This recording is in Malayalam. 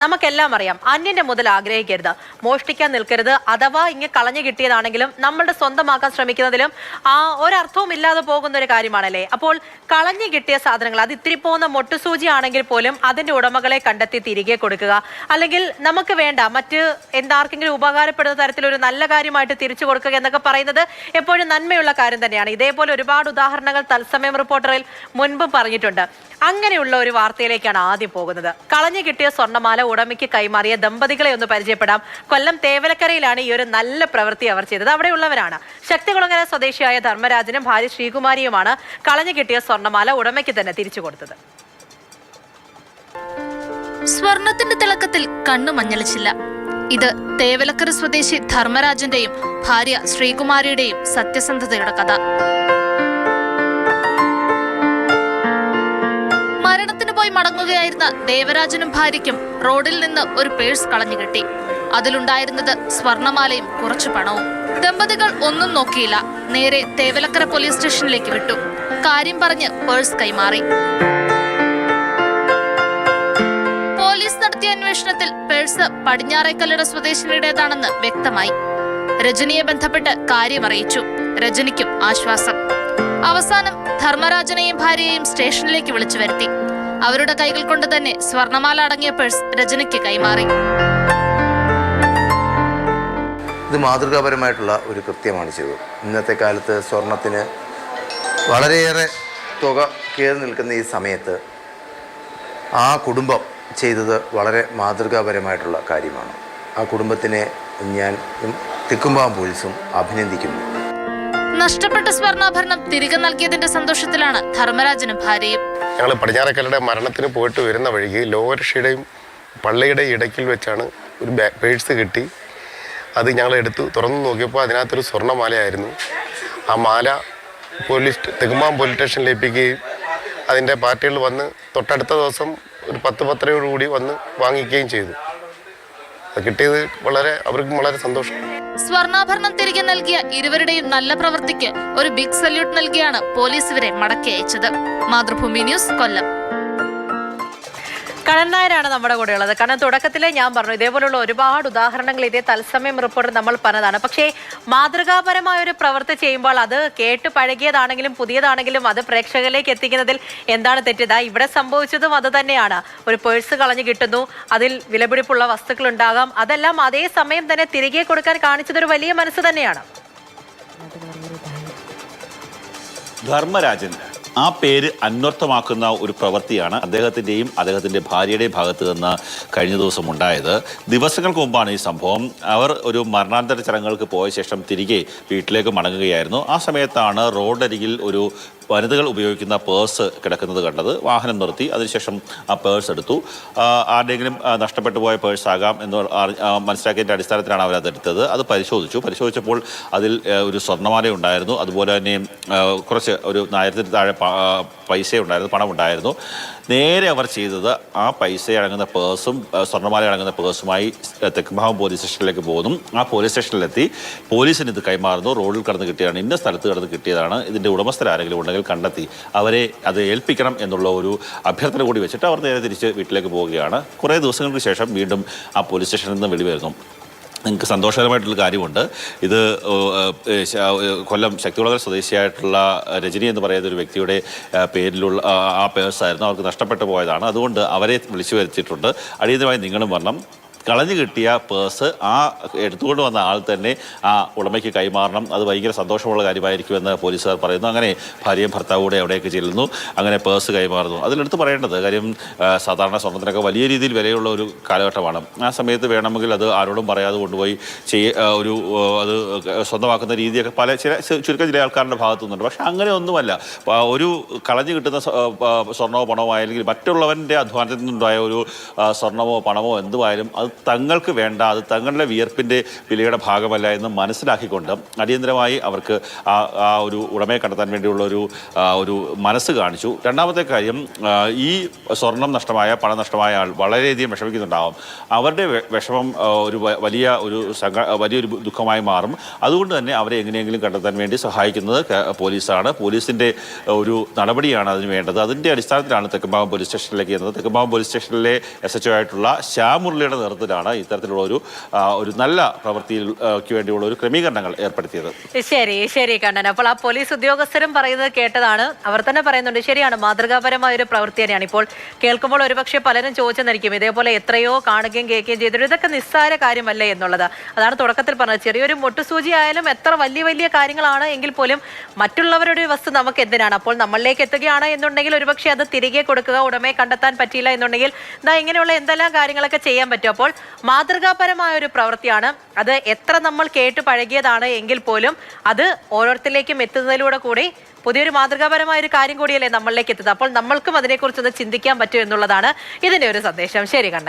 നമുക്കെല്ലാം അറിയാം, അന്യന്റെ മുതൽ ആഗ്രഹിക്കരുത്, മോഷ്ടിക്കാൻ നിൽക്കരുത്. അഥവാ ഇങ്ങനെ കളഞ്ഞു കിട്ടിയതാണെങ്കിലും നമ്മളുടെ സ്വന്തമാക്കാൻ ശ്രമിക്കുന്നതിലും ഒരർത്ഥവും ഇല്ലാതെ പോകുന്ന ഒരു കാര്യമാണല്ലേ. അപ്പോൾ കളഞ്ഞു കിട്ടിയ സാധനങ്ങൾ, അത് ഇത്തിരി പോകുന്ന മൊട്ടുസൂചി ആണെങ്കിൽ പോലും അതിന്റെ ഉടമകളെ കണ്ടെത്തി തിരികെ കൊടുക്കുക, അല്ലെങ്കിൽ നമുക്ക് വേണ്ട മറ്റ് എന്താർക്കെങ്കിലും ഉപകാരപ്പെടുന്ന തരത്തിലൊരു നല്ല കാര്യമായിട്ട് തിരിച്ചു കൊടുക്കുക എന്നൊക്കെ പറയുന്നത് എപ്പോഴും നന്മയുള്ള കാര്യം തന്നെയാണ്. ഇതേപോലെ ഒരുപാട് ഉദാഹരണങ്ങൾ തത്സമയം റിപ്പോർട്ടറിൽ മുൻപും പറഞ്ഞിട്ടുണ്ട്. അങ്ങനെയുള്ള ഒരു വാർത്തയിലേക്കാണ് ആദ്യം പോകുന്നത്. കളഞ്ഞു കിട്ടിയ സ്വർണ്ണമാല ഉടമയ്ക്ക് കൈമാറിയ ദമ്പതികളെ ഒന്ന് പരിചയപ്പെടാം. കൊല്ലം തേവലക്കരയിലാണ് ഈ ഒരു നല്ല പ്രവൃത്തി അവർ ചെയ്തത്. അവിടെയുള്ളവരാണ് ശക്തികുളങ്ങര സ്വദേശിയായ ധർമ്മരാജനും ഭാര്യ ശ്രീകുമാരിയുമാണ് കളഞ്ഞു കിട്ടിയ സ്വർണ്ണമാല ഉടമയ്ക്ക് തന്നെ തിരിച്ചു കൊടുത്തത്. സ്വർണത്തിന്റെ തിളക്കത്തിൽ കണ്ണു മഞ്ഞളിച്ചില്ല. ഇത് തേവലക്കര സ്വദേശി ധർമ്മരാജന്റെയും ഭാര്യ ശ്രീകുമാരിയുടെയും സത്യസന്ധതയുടെ കഥ. മരണത്തിന് പോയി മടങ്ങുകയായിരുന്ന ദേവരാജനും ഭാര്യയ്ക്കും റോഡിൽ നിന്ന് ഒരു പേഴ്സ് കളഞ്ഞു കിട്ടി. അതിലുണ്ടായിരുന്നത് സ്വർണമാലയും കുറച്ചു പണവും. ദമ്പതികൾ ഒന്നും നോക്കിയില്ല, നേരെ തേവലക്കര പോലീസ് സ്റ്റേഷനിലേക്ക് വിട്ടു. കാര്യം പറഞ്ഞ് പേഴ്സ് കൈമാറി. പോലീസ് നടത്തിയ അന്വേഷണത്തിൽ പേഴ്സ് പടിഞ്ഞാറേക്കല്ലട സ്വദേശിനിയുടേതാണെന്ന് വ്യക്തമായി. രജനിയെ ബന്ധപ്പെട്ട് കാര്യമറിയിച്ചു. രജനിക്കും ആശ്വാസം. അവസാനം ധർമ്മരാജനെയും ഭാര്യയെയും സ്റ്റേഷനിലേക്ക് വിളിച്ചു വരുത്തി. അവരുടെ കൈകൾ കൊണ്ട് തന്നെ സ്വർണമാല അടങ്ങിയ പേഴ്സ് രജനിക്ക് കൈമാറി. ഇത് മാതൃകാപരമായിട്ടുള്ള ഒരു കൃത്യമാണ് ചെയ്തത്. ഇന്നത്തെ കാലത്ത് സ്വർണത്തിന് വളരെയേറെ തുക കയറി നിൽക്കുന്ന ഈ സമയത്ത് ആ കുടുംബം ചെയ്തത് വളരെ മാതൃകാപരമായിട്ടുള്ള കാര്യമാണ്. ആ കുടുംബത്തിനെ ഞാൻ തെക്കുംഭാഗം പോലീസും അഭിനന്ദിക്കുന്നു. നഷ്ടപ്പെട്ട സ്വർണ്ണാഭരണം തിരികെ നൽകിയതിന്റെ സന്തോഷത്തിലാണ് ധർമ്മരാജനും ഭാര്യയും. ഞങ്ങൾ പടിഞ്ഞാറേക്കല്ലയുടെ മരണത്തിന് പോയിട്ട് വരുന്ന വഴിക്ക് ലോകരക്ഷയുടെയും പള്ളിയുടെ ഇടയ്ക്കിൽ വെച്ചാണ് ഒരു പേഴ്സ് കിട്ടി. അത് ഞങ്ങൾ എടുത്തു തുറന്നു നോക്കിയപ്പോൾ അതിനകത്തൊരു സ്വർണ്ണമാലയായിരുന്നു. ആ മാല തെക്കുംഭാഗം പോലീസ് സ്റ്റേഷനിൽ ഏൽപ്പിക്കുകയും അതിൻ്റെ പാർട്ടികൾ വന്ന് തൊട്ടടുത്ത ദിവസം ഒരു 10-10:30 വന്ന് വാങ്ങിക്കുകയും ചെയ്തു. അത് കിട്ടിയത് അവർക്കും വളരെ സന്തോഷം. സ്വർണ്ണാഭരണം തിരികെ നൽകിയ ഇരുവരുടെയും നല്ല പ്രവൃത്തിക്ക് ഒരു ബിഗ് സല്യൂട്ട് നൽകിയാണ് പോലീസ് ഇവരെ മടക്കി അയച്ചത്. മാതൃഭൂമി ന്യൂസ്, കൊല്ലം. കണ്ണൻ നായരാണ് നമ്മുടെ കൂടെ ഉള്ളത്. കാരണം തുടക്കത്തിലെ ഞാൻ പറഞ്ഞു, ഇതേപോലുള്ള ഒരുപാട് ഉദാഹരണങ്ങൾ ഇതേ തത്സമയം റിപ്പോർട്ട് നമ്മൾ പറഞ്ഞതാണ്. പക്ഷേ മാതൃകാപരമായ ഒരു പ്രവൃത്തി ചെയ്യുമ്പോൾ അത് കേട്ട് പഴകിയതാണെങ്കിലും പുതിയതാണെങ്കിലും അത് പ്രേക്ഷകരിലേക്ക് എത്തിക്കുന്നതിൽ എന്താണ് തെറ്റിയത്? ഇവിടെ സംഭവിച്ചതും അത് തന്നെയാണ്. ഒരു പേഴ്സ് കളഞ്ഞു കിട്ടുന്നു, അതിൽ വിലപിടിപ്പുള്ള വസ്തുക്കൾ ഉണ്ടാകാം, അതെല്ലാം അതേ സമയം തന്നെ തിരികെ കൊടുക്കാൻ കാണിച്ചതൊരു വലിയ മനസ്സ് തന്നെയാണ്. ധർമ്മരാജൻ ആ പേര് അന്വർത്ഥമാക്കുന്ന ഒരു പ്രവൃത്തിയാണ് അദ്ദേഹത്തിൻ്റെയും അദ്ദേഹത്തിൻ്റെ ഭാര്യയുടെയും ഭാഗത്ത് നിന്ന് കഴിഞ്ഞ ദിവസം ഉണ്ടായത്. ദിവസങ്ങൾക്ക് മുമ്പാണ് ഈ സംഭവം. അവർ ഒരു മരണാനന്തര ചടങ്ങുകൾക്ക് പോയ ശേഷം തിരികെ വീട്ടിലേക്ക് മടങ്ങുകയായിരുന്നു. ആ സമയത്താണ് റോഡരികിൽ ഒരു വനിതകൾ ഉപയോഗിക്കുന്ന പേഴ്സ് കിടക്കുന്നത് കണ്ടത്. വാഹനം നിർത്തി, അതിനുശേഷം ആ പേഴ്സ് എടുത്തു. ആരുടെയെങ്കിലും നഷ്ടപ്പെട്ടു പോയ പേഴ്സ് ആകാം എന്ന് മനസ്സിലാക്കിയതിൻ്റെ അടിസ്ഥാനത്തിലാണ് അവരതെടുത്തത്. അത് പരിശോധിച്ചപ്പോൾ അതിൽ ഒരു സ്വർണ്ണമാല ഉണ്ടായിരുന്നു. അതുപോലെ തന്നെ കുറച്ച് ഒരു 1000 താഴെ പൈസ ഉണ്ടായിരുന്നു, പണം ഉണ്ടായിരുന്നു. നേരെ അവർ ചെയ്തത് ആ പൈസ അടങ്ങുന്ന പേഴ്സും സ്വർണ്ണമാല അടങ്ങുന്ന പേഴ്സുമായി തെക്കുംഭാഗം പോലീസ് സ്റ്റേഷനിലേക്ക് പോകുന്നു. ആ പോലീസ് സ്റ്റേഷനിലെത്തി പോലീസിന് ഇത് കൈമാറുന്നു. റോഡിൽ കടന്ന് കിട്ടിയതാണ്, ഇന്ന സ്ഥലത്ത് കടന്ന് കിട്ടിയതാണ്, ഇതിൻ്റെ ഉടമസ്ഥരാരെങ്കിലും ഉണ്ടെങ്കിൽ കണ്ടെത്തി അവരെ അത് ഏൽപ്പിക്കണം എന്നുള്ള ഒരു അഭ്യർത്ഥന കൂടി വെച്ചിട്ട് അവർ നേരെ തിരിച്ച് വീട്ടിലേക്ക് പോവുകയാണ്. കുറേ ദിവസങ്ങൾക്ക് ശേഷം വീണ്ടും ആ പോലീസ് സ്റ്റേഷനിൽ നിന്ന് വെളിവരുന്നു. നിങ്ങൾക്ക് സന്തോഷകരമായിട്ടുള്ള കാര്യമുണ്ട്. ഇത് കൊല്ലം ശക്തികുളങ്ങര സ്വദേശിയായിട്ടുള്ള രജനി എന്ന് പറയുന്ന ഒരു വ്യക്തിയുടെ പേരിലുള്ള ആ പേഴ്സായിരുന്നു. അവർക്ക് നഷ്ടപ്പെട്ടു പോയതാണ്. അതുകൊണ്ട് അവരെ വിളിച്ചു വരുത്തിയിട്ടുണ്ട്. അടിയന്തരമായി നിങ്ങളും വരണം. കളഞ്ഞു കിട്ടിയ പേഴ്സ് ആ എടുത്തുകൊണ്ട് വന്ന ആൾ തന്നെ ആ ഉടമയ്ക്ക് കൈമാറണം. അത് ഭയങ്കര സന്തോഷമുള്ള കാര്യമായിരിക്കുമെന്ന് പോലീസുകാർ പറയുന്നു. അങ്ങനെ ഭാര്യയും ഭർത്താവും കൂടെ അവിടേക്ക് ചെല്ലുന്നു. അങ്ങനെ പേഴ്സ് കൈമാറുന്നു. അതിലെടുത്ത് പറയേണ്ടത് കാര്യം, സാധാരണ സ്വർണ്ണത്തിനൊക്കെ വലിയ രീതിയിൽ വിലയുള്ള ഒരു കാലഘട്ടമാണ്. ആ സമയത്ത് വേണമെങ്കിൽ അത് ആരോടും പറയാതെ കൊണ്ടുപോയി അത് സ്വന്തമാക്കുന്ന രീതിയൊക്കെ ചുരുക്കം ചില ആൾക്കാരുടെ ഭാഗത്തു നിന്നുണ്ട്. പക്ഷെ അങ്ങനെ ഒന്നുമല്ല. ഒരു കളഞ്ഞു കിട്ടുന്ന സ്വർണ്ണമോ പണമോ ആയെങ്കിൽ മറ്റുള്ളവൻ്റെ അധ്വാനത്തിൽ നിന്നുണ്ടായ ഒരു സ്വർണ്ണമോ പണമോ എന്തുമായാലും അത് തങ്ങൾക്ക് വേണ്ട, അത് തങ്ങളുടെ വിയർപ്പിൻ്റെ വിലയുടെ ഭാഗമല്ല എന്ന് മനസ്സിലാക്കിക്കൊണ്ട് അടിയന്തരമായി അവർക്ക് ആ ഒരു ഉടമയെ കണ്ടെത്താൻ വേണ്ടിയുള്ള ഒരു മനസ്സ് കാണിച്ചു. രണ്ടാമത്തെ കാര്യം, ഈ സ്വർണം നഷ്ടമായ, പണം നഷ്ടമായ ആൾ വളരെയധികം വിഷമിക്കുന്നുണ്ടാവും. അവരുടെ വിഷമം വലിയൊരു ദുഃഖമായി മാറും. അതുകൊണ്ട് തന്നെ അവരെ എങ്ങനെയെങ്കിലും കണ്ടെത്താൻ വേണ്ടി സഹായിക്കുന്നത് പോലീസാണ്. പോലീസിൻ്റെ ഒരു നടപടിയാണ് അതിന് വേണ്ടത്. അതിൻ്റെ അടിസ്ഥാനത്തിലാണ് തെക്കുംഭാഗം പോലീസ് സ്റ്റേഷനിലേക്ക് എത്തുന്നത്. തെക്കുംഭാഗം പോലീസ് സ്റ്റേഷനിലെ SHO ആയിട്ടുള്ള ശ്യാം മുരളിയുടെ നേതൃത്വത്തിലാണ് ഇത്തരത്തിലുള്ള ഒരു നല്ല പ്രവൃത്തിക്ക് വേണ്ടിയുള്ള ഒരു ക്രമീകരണങ്ങൾ ഏർപ്പെടുത്തിയത്. ശരി കണ്ണൻ. അപ്പോൾ ആ പോലീസ് ഉദ്യോഗസ്ഥരും പറയുന്നത് കേട്ടതാണ്. അവർ തന്നെ പറയുന്നുണ്ട്, ശരിയാണ്, മാതൃകാപരമായ ഒരു പ്രവൃത്തി തന്നെയാണ്. ഇപ്പോൾ കേൾക്കുമ്പോൾ ഒരുപക്ഷെ പലരും ചോദിച്ചെന്നിരിക്കും, ഇതേപോലെ എത്രയോ കാണുകയും കേൾക്കുകയും ചെയ്തിട്ട് ഇതൊക്കെ നിസ്സാര കാര്യമല്ലേ എന്നുള്ളത്. അതാണ് തുടക്കത്തിൽ പറഞ്ഞത്. ചെറിയൊരു മുട്ടുസൂചി ആയാലും എത്ര വലിയ കാര്യങ്ങളാണ് എങ്കിൽ പോലും മറ്റുള്ളവരുടെ വസ്തു നമുക്ക് എന്തിനാണ്? അപ്പോൾ നമ്മളിലേക്ക് എത്തുകയാണ് എന്നുണ്ടെങ്കിൽ ഒരുപക്ഷെ അത് തിരികെ കൊടുക്കുക, ഉടമയെ കണ്ടെത്താൻ പറ്റിയില്ല എന്നുണ്ടെങ്കിൽ ഇങ്ങനെയുള്ള എന്തെല്ലാം കാര്യങ്ങളൊക്കെ ചെയ്യാൻ പറ്റും. അപ്പോൾ മാതൃകാപരമായ ഒരു പ്രവൃത്തിയാണ്. അത് എത്ര നമ്മൾ കേട്ട് പഴകിയതാണ് എങ്കിൽ പോലും അത് ഓരോരുത്തരിലേക്കും എത്തുന്നതിലൂടെ കൂടി പുതിയൊരു മാതൃകാപരമായ ഒരു കാര്യം കൂടിയല്ലേ നമ്മളിലേക്ക് എത്തുന്നത്. അപ്പോൾ നമ്മൾക്കും അതിനെക്കുറിച്ചൊന്ന് ചിന്തിക്കാൻ പറ്റും എന്നുള്ളതാണ് ഇതിന്റെ ഒരു സന്ദേശം. ശരി കണ്ണൻ.